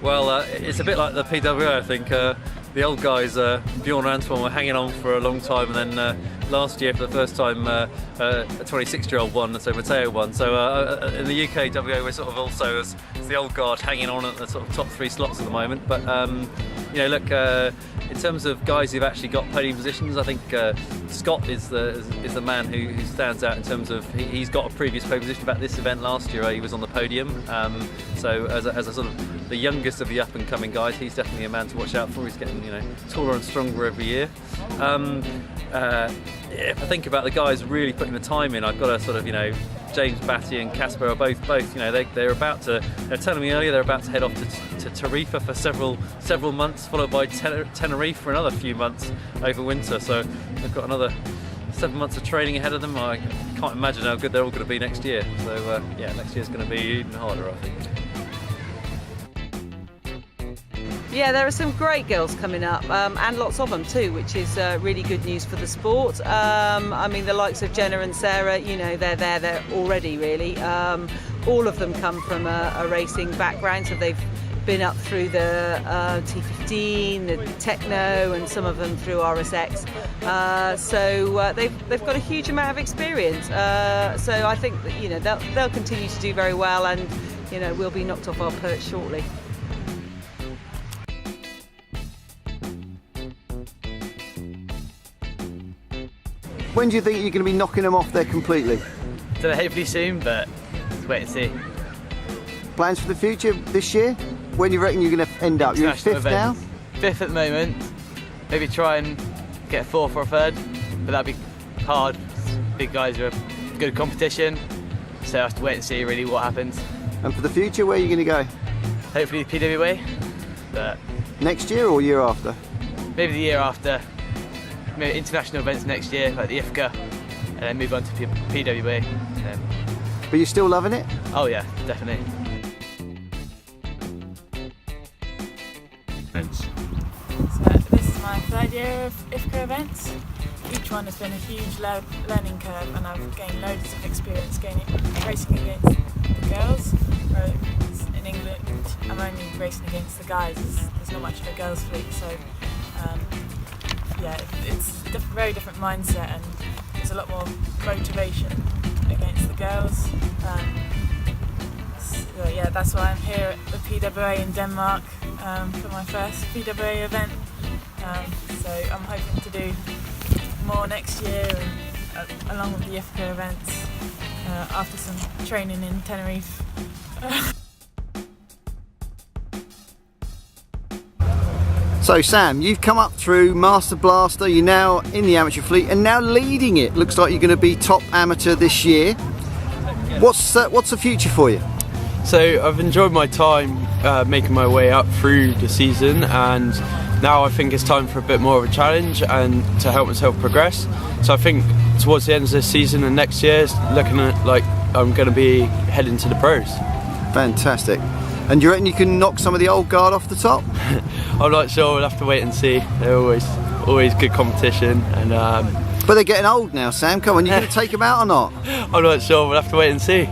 Well, it's a bit like the PWA, I think. The old guys, Bjorn and Antoine, were hanging on for a long time, and then last year, for the first time, a 26-year-old won, so Matteo won. So in the UKWA, we're sort of also as the old guard hanging on at the sort of top 3 slots at the moment. But you know, look, in terms of guys who've actually got podium positions, I think Scott is the man who stands out in terms of he's got a previous podium position. About this event last year, he was on the podium. So as a sort of the youngest of the up-and-coming guys, he's definitely a man to watch out for. He's getting, you know, taller and stronger every year. If I think about the guys really putting the time in, I've got to sort of, you know, James Batty and Casper are both, you know, they're about to. They're telling me earlier they're about to head off to Tarifa for several months, followed by Tenerife for another few months over winter. So they've got another 7 months of training ahead of them. I can't imagine how good they're all going to be next year. So yeah, next year's going to be even harder, I think. Yeah, there are some great girls coming up, and lots of them too, which is really good news for the sport. I mean, the likes of Jenna and Sarah, you know, they're there already, really. All of them come from a racing background, so they've been up through the T15, the Techno, and some of them through RSX. So they've got a huge amount of experience. So I think that, you know, they'll continue to do very well, and, you know, we'll be knocked off our perch shortly. When do you think you're going to be knocking them off there completely? So hopefully soon, but let's wait and see. Plans for the future this year? When do you reckon you're going to end up? You're 5th now? 5th at the moment. Maybe try and get 4th or 3rd, but that'd be hard. Big guys are a good competition, so I have to wait and see really what happens. And for the future, where are you going to go? Hopefully the PWA, but next year or year after? maybe the year after. Maybe international events next year, like the IFCA, and then move on to PWA. But you're still loving it? Oh yeah, definitely. So this is my 3rd year of IFCA events. Each one has been a huge learning curve, and I've gained loads of experience racing against the girls. Whereas in England, I'm only racing against the guys. There's not much of a girls' fleet, so yeah, it's a very different mindset, and there's a lot more motivation against the girls. So yeah, that's why I'm here at the PWA in Denmark for my first PWA event. So I'm hoping to do more next year, and along with the IFCA events after some training in Tenerife. So Sam, you've come up through Master Blaster, you're now in the amateur fleet and now leading it. Looks like you're going to be top amateur this year. What's the future for you? So I've enjoyed my time making my way up through the season, and now I think it's time for a bit more of a challenge and to help myself progress. So I think towards the end of this season and next year, it's looking at like I'm going to be heading to the pros. Fantastic. And do you reckon you can knock some of the old guard off the top? I'm not sure, we'll have to wait and see. They're always good competition, and but they're getting old now, Sam. Come on, you going to take them out or not? I'm not sure, we'll have to wait and see.